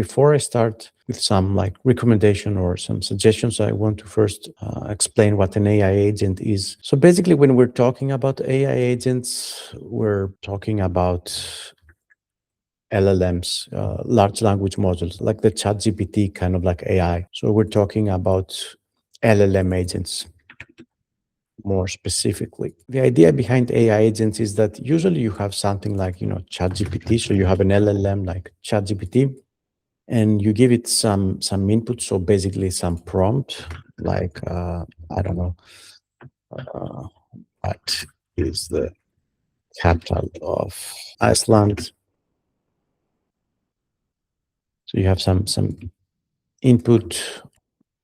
before I start with some like recommendation or some suggestions, I want to first explain what an AI agent is. So basically, when we're talking about AI agents, we're talking about LLMs, large language models, like the ChatGPT kind of like AI. So we're talking about LLM agents more specifically. The idea behind AI agents is that usually you have something like, ChatGPT. So you have an LLM like ChatGPT, and you give it some input. So basically some prompt, like, I don't know, what is the capital of Iceland? So you have some input,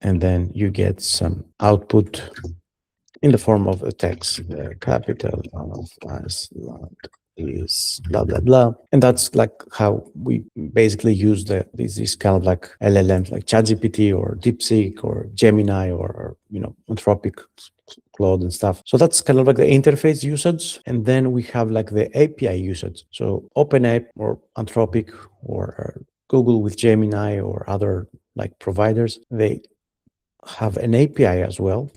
and then you get some output in the form of a text. The capital of Iceland is blah, blah, blah. And that's like how we basically use these kind of like LLMs like ChatGPT or DeepSeek or Gemini or Anthropic, Claude and stuff. So that's kind of like the interface usage. And then we have like the API usage. So OpenApp or Anthropic or Google with Gemini or other like providers, they have an API as well,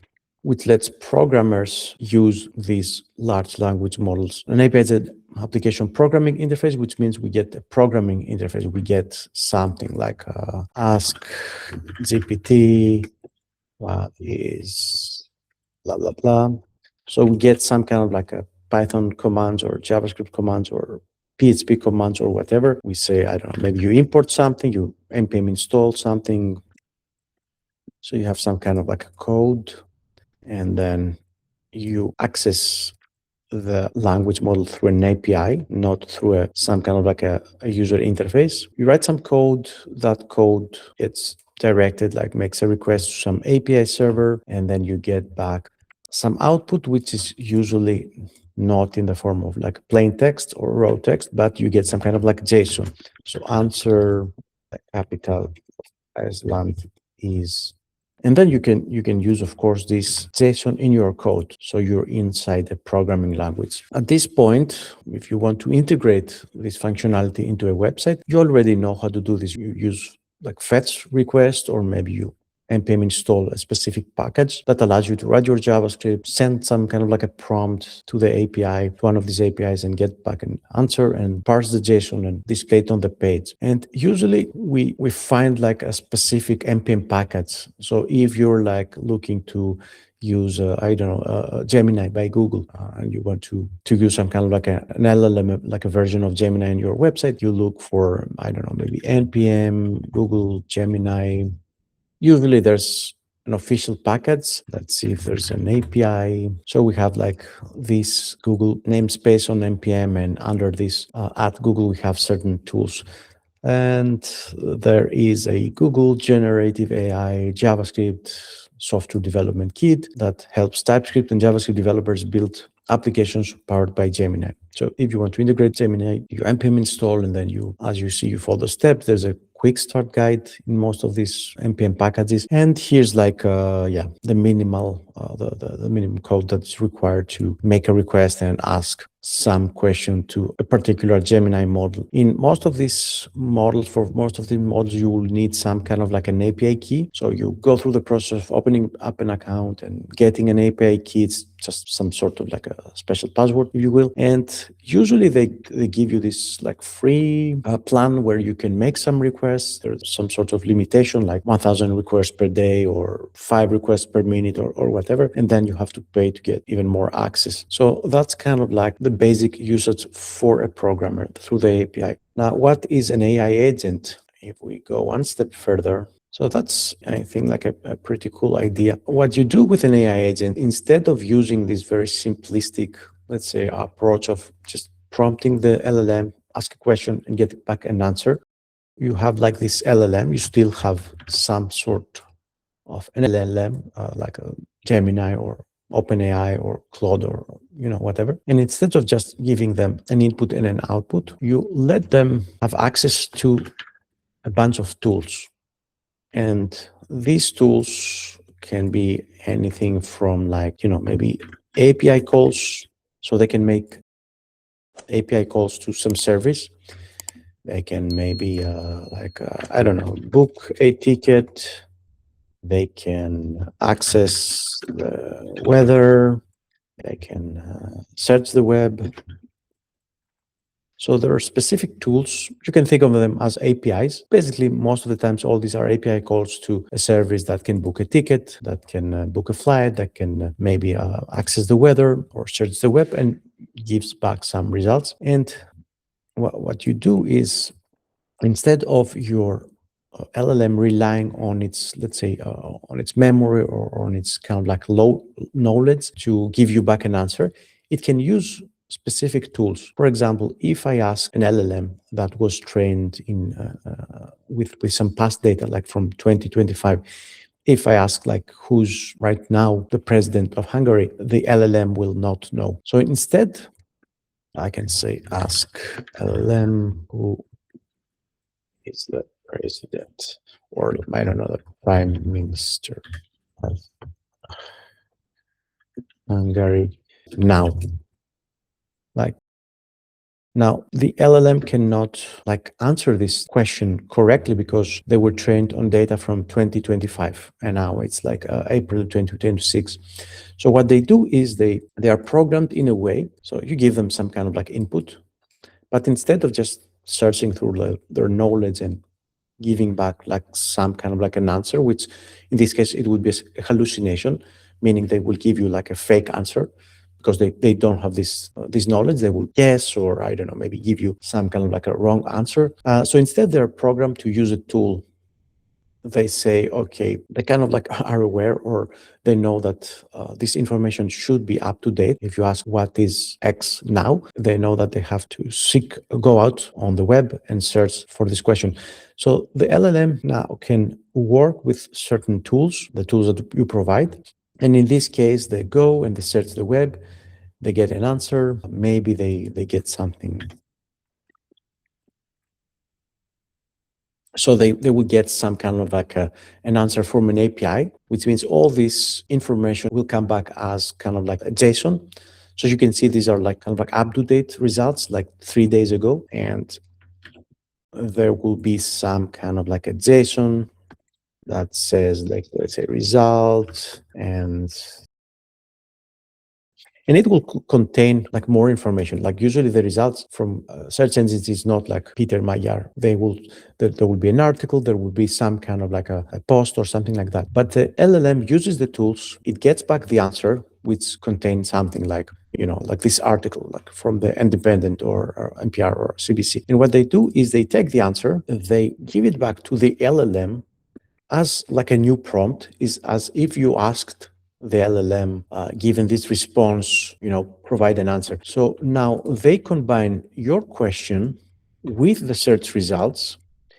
which lets programmers use these large language models. An API is an application programming interface, which means we get a programming interface. We get something like ask GPT, what is blah, blah, blah. So we get some kind of like a Python commands or JavaScript commands or PHP commands or whatever. We say, I don't know, maybe you import something, you npm install something. So you have some kind of like a code, and then you access the language model through an API, not through some kind of like a user interface. You write some code, that code gets directed, like makes a request to some API server, and then you get back some output, which is usually not in the form of like plain text or raw text, but you get some kind of like JSON. So answer capital Iceland is. And then you can use, of course, this JSON in your code, so you're inside the programming language. At this point, if you want to integrate this functionality into a website, you already know how to do this. You use like fetch request, or maybe you npm install a specific package that allows you to write your JavaScript, send some kind of like a prompt to the API, to one of these APIs, and get back an answer and parse the JSON and display it on the page. And usually we find like a specific npm package. So if you're like looking to use, I don't know, Gemini by Google, and you want to use some kind of like an LLM, like a version of Gemini on your website, you look for, I don't know, maybe npm Google Gemini. Usually there's an official package. Let's see if there's an API. So we have like this Google namespace on npm, and under this at Google, we have certain tools. And there is a Google Generative AI JavaScript software development kit that helps TypeScript and JavaScript developers build applications powered by Gemini. So if you want to integrate Gemini, you npm install, and then as you see, you follow the steps. There's a quick start guide in most of these npm packages, and here's like the minimum code that's required to make a request and ask some question to a particular Gemini model. In most of these models, you will need some kind of like an API key. So you go through the process of opening up an account and getting an API key. It's just some sort of like a special password, if you will. And usually they give you this like free plan where you can make some requests. There's some sort of limitation, like 1,000 requests per day or 5 requests per minute or whatever. And then you have to pay to get even more access. So that's kind of like the basic usage for a programmer through the API. Now, what is an AI agent? If we go one step further, so that's, I think, like a pretty cool idea. What you do with an AI agent, instead of using this very simplistic, let's say, approach of just prompting the LLM, ask a question and get back an answer, you have like this LLM, you still have some sort of an LLM, like a Gemini or OpenAI or Claude or whatever. And instead of just giving them an input and an output, you let them have access to a bunch of tools. And these tools can be anything from like, maybe API calls, so they can make API calls to some service. They can maybe I don't know, book a ticket. They can access the weather. They can search the web. So there are specific tools. You can think of them as APIs. Basically, most of the times, all these are API calls to a service that can book a ticket, that can book a flight, that can maybe access the weather or search the web and gives back some results. And what you do is, instead of your LLM relying on its, let's say, on its memory or on its kind of like low knowledge to give you back an answer, it can use specific tools. For example, if I ask an LLM that was trained in with some past data, like from 2025, if I ask like who's right now the president of Hungary, the LLM will not know. So instead, I can say ask LLM who is the president, or I don't know, the prime minister of Hungary now. Like, now the LLM cannot like answer this question correctly because they were trained on data from 2025 and now it's like April 2026. So what they do is they are programmed in a way, so you give them some kind of like input, but instead of just searching through their knowledge and giving back like some kind of like an answer, which in this case it would be a hallucination, meaning they will give you like a fake answer because they don't have this knowledge. They will guess, or I don't know, maybe give you some kind of like a wrong answer. So instead, they're programmed to use a tool. They say, okay, they kind of like are aware, or they know that this information should be up to date. If you ask what is X now, they know that they have to go out on the web and search for this question. So the LLM now can work with certain tools, the tools that you provide. And in this case, they go and they search the web, they get an answer, maybe they get something. So they would get some kind of like an answer from an API, which means all this information will come back as kind of like a JSON. So you can see these are like kind of like up-to-date results, like 3 days ago. And there will be some kind of like a JSON that says like, let's say, result, and it will contain like more information. Like usually the results from search engines is not like Peter Mayer. There will be an article, there will be some kind of like a post or something like that. But the LLM uses the tools, it gets back the answer, which contains something like, like this article, like from the Independent or NPR or CBC. And what they do is they take the answer, they give it back to the LLM as like a new prompt, is as if you asked the LLM, given this response, provide an answer. So now they combine your question with the search results,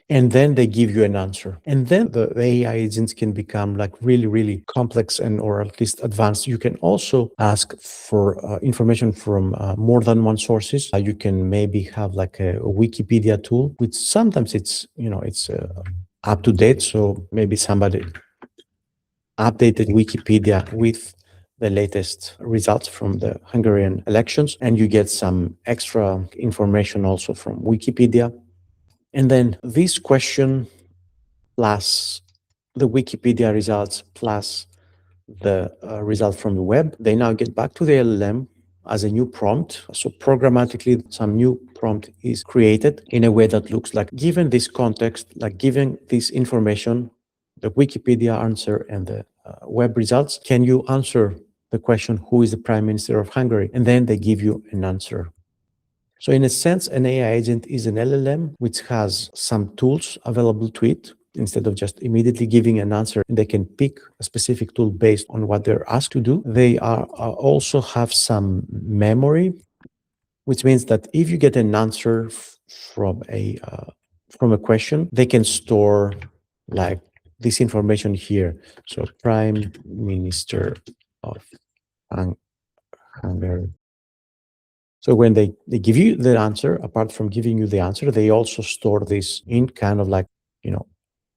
and then they give you an answer. And then the AI agents can become like really, really complex or at least advanced. You can also ask for information from more than one sources. You can maybe have like a Wikipedia tool, which sometimes it's up to date. So maybe somebody updated Wikipedia with the latest results from the Hungarian elections, and you get some extra information also from Wikipedia. And then this question plus the Wikipedia results plus the result from the web, they now get back to the LLM as a new prompt. So programmatically, some new prompt is created in a way that looks like, given this context, like given this information, the Wikipedia answer and the web results, can you answer the question, who is the Prime Minister of Hungary? And then they give you an answer. So in a sense, an AI agent is an LLM which has some tools available to it. Instead of just immediately giving an answer, they can pick a specific tool based on what they're asked to do. They also have some memory, which means that if you get an answer from a question, they can store like this information here. So Prime Minister of Hungary. So when they give you the answer, apart from giving you the answer, they also store this in kind of like,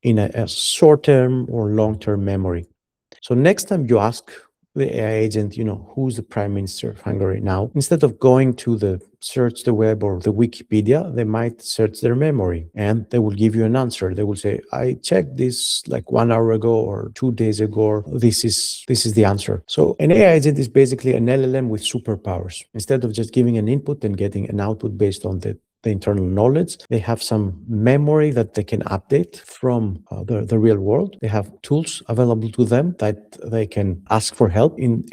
in a short-term or long-term memory. So next time you ask the AI agent, who's the Prime Minister of Hungary now, instead of going to the search the web or the Wikipedia, they might search their memory and they will give you an answer. They will say, I checked this like 1 hour ago or 2 days ago. This is the answer. So an AI agent is basically an LLM with superpowers. Instead of just giving an input and getting an output based on the internal knowledge, they have some memory that they can update from the real world. They have tools available to them that they can ask for help. In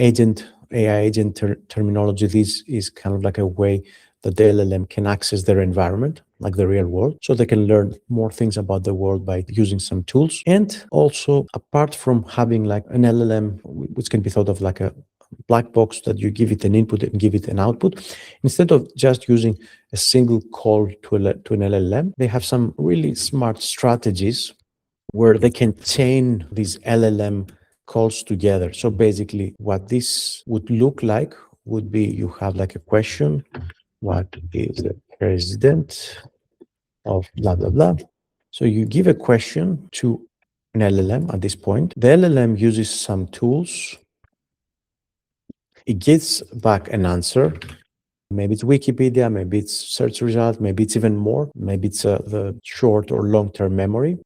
AI agent terminology, this is kind of like a way that the LLM can access their environment, like the real world, so they can learn more things about the world by using some tools. And also, apart from having like an LLM, which can be thought of like a black box that you give it an input and give it an output, instead of just using a single call to an LLM, they have some really smart strategies where they can chain these LLM calls together. So basically, what this would look like would be you have like a question: what is the president of blah, blah, blah? So you give a question to an LLM at this point. The LLM uses some tools. It gets back an answer. Maybe it's Wikipedia, maybe it's search result, maybe it's even more. Maybe it's the short or long-term memory.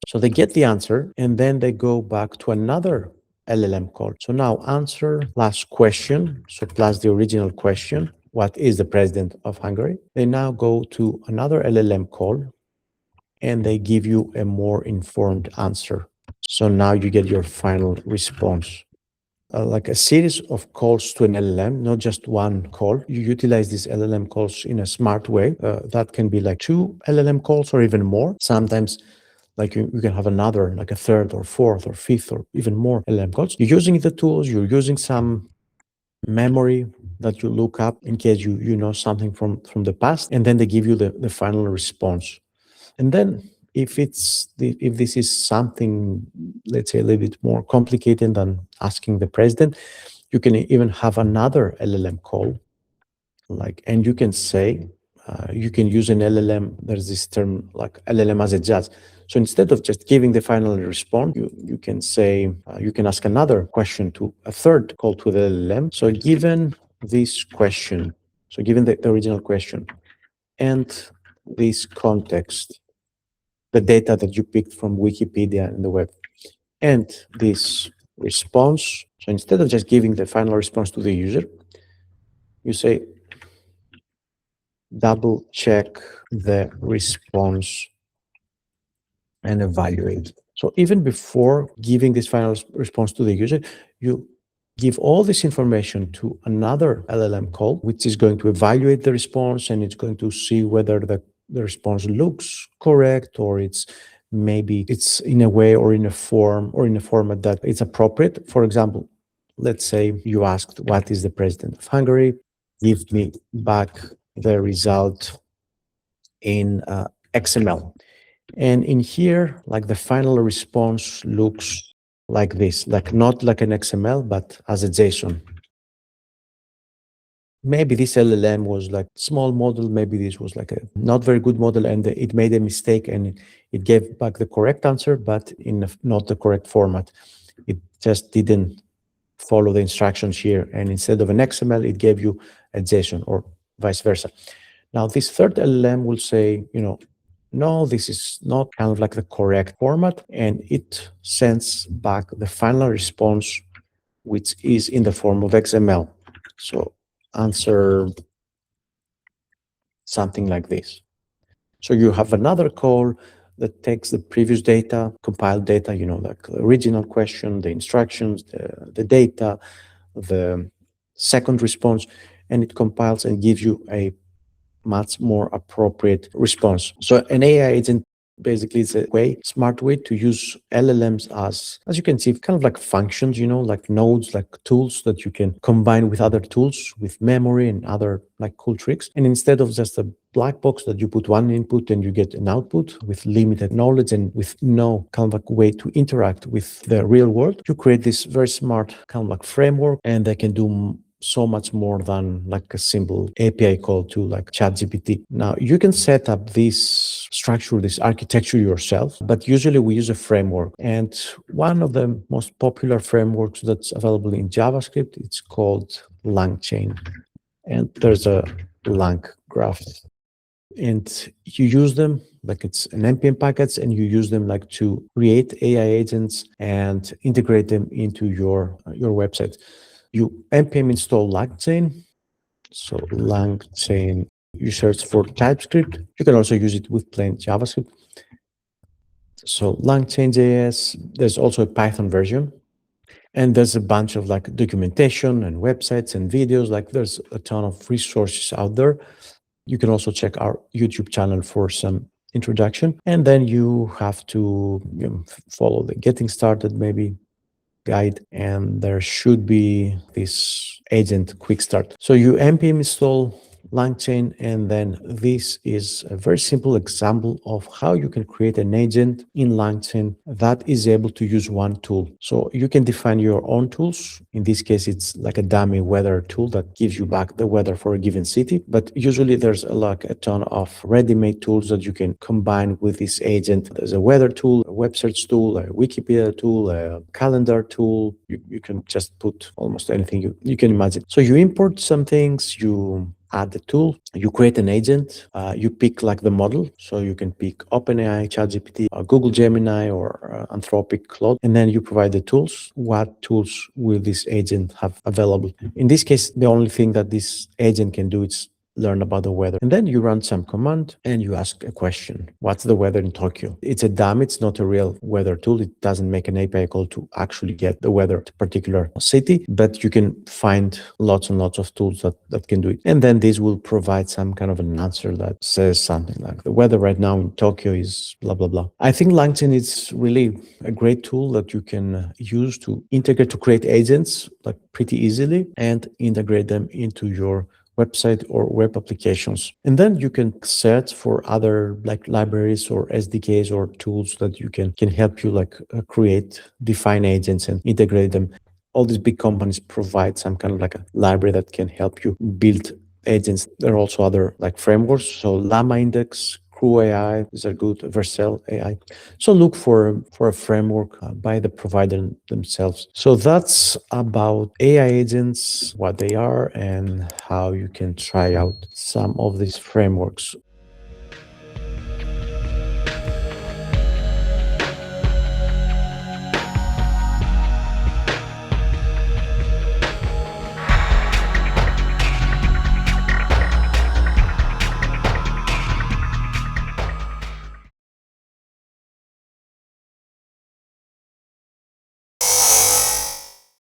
So they get the answer and then they go back to another LLM call. So now answer plus question, so plus the original question, what is the president of Hungary? They now go to another LLM call and they give you a more informed answer. So now you get your final response. Like a series of calls to an LLM, not just one call. You utilize these LLM calls in a smart way. That can be like 2 LLM calls or even more. Sometimes like you can have another, like a 3rd or 4th or 5th or even more LLM calls. You're using the tools, you're using some memory that you look up in case you know something from the past, and then they give you the final response. And then if this is something, let's say, a little bit more complicated than asking the president, you can even have another LLM call, and you can say, you can use an LLM. There's this term like LLM-as-a-judge. So instead of just giving the final response, you can say, you can ask another question to a third call to the LLM. So given this question, so given the original question and this context, the data that you picked from Wikipedia and the web, and this response. So instead of just giving the final response to the user, you say, double check the response and evaluate. So even before giving this final response to the user, you give all this information to another LLM call, which is going to evaluate the response, and it's going to see whether the response looks correct, or maybe it's in a way or in a form or in a format that it's appropriate. For example, let's say you asked, what is the president of Hungary? Give me back the result in XML. And in here, like the final response looks like this, like not like an XML, but as a JSON. Maybe this LLM was like small model, maybe this was like a not very good model, and it made a mistake and it gave back the correct answer, but in not the correct format. It just didn't follow the instructions here, and instead of an XML, it gave you a JSON, or vice versa. Now, this third LLM will say, no, this is not kind of like the correct format, and it sends back the final response, which is in the form of XML. So answer something like this. So you have another call that takes the previous data, compiled data, like the original question, the instructions, the data, the second response, and it compiles and gives you a much more appropriate response. So an AI agent basically is a smart way to use LLMs as you can see, kind of like functions, like nodes, like tools that you can combine with other tools, with memory and other like cool tricks. And instead of just a black box that you put one input and you get an output with limited knowledge and with no kind of like way to interact with the real world, you create this very smart kind of like framework, and they can do so much more than like a simple API call to like ChatGPT. Now, you can set up this structure, this architecture yourself, but usually we use a framework. And one of the most popular frameworks that's available in JavaScript, it's called LangChain. And there's a lang graph. And you use them like it's an npm packets, and you use them like to create AI agents and integrate them into your website. You npm install LangChain. So LangChain, you search for TypeScript. You can also use it with plain JavaScript. So LangChain.js, there's also a Python version. And there's a bunch of like documentation and websites and videos. Like there's a ton of resources out there. You can also check our YouTube channel for some introduction. And then you have to follow the getting started maybe guide, and there should be this agent quick start. So you npm install LangChain, and then this is a very simple example of how you can create an agent in LangChain that is able to use one tool. So you can define your own tools. In this case, it's like a dummy weather tool that gives you back the weather for a given city. But usually there's a ton of ready-made tools that you can combine with this agent. There's a weather tool, a web search tool, a Wikipedia tool, a calendar tool. You can just put almost anything you can imagine. So you import some things, you add the tool, you create an agent, you pick like the model. So you can pick OpenAI, ChatGPT, Google Gemini, or Anthropic Claude, and then you provide the tools. What tools will this agent have available? In this case, the only thing that this agent can do is learn about the weather. And then you run some command and you ask a question. What's the weather in Tokyo? It's a dummy. It's not a real weather tool. It doesn't make an API call to actually get the weather to a particular city, but you can find lots and lots of tools that can do it. And then this will provide some kind of an answer that says something like the weather right now in Tokyo is blah, blah, blah. I think LangChain is really a great tool that you can use to integrate, to create agents like pretty easily and integrate them into your website or web applications. And then you can search for other like libraries or SDKs or tools that you can help you like create, define agents and integrate them. All these big companies provide some kind of like a library that can help you build agents. There are also other like frameworks. So Llama Index, Crew AI, these are good, Vercel AI. So look for a framework by the provider themselves. So that's about AI agents, what they are, and how you can try out some of these frameworks.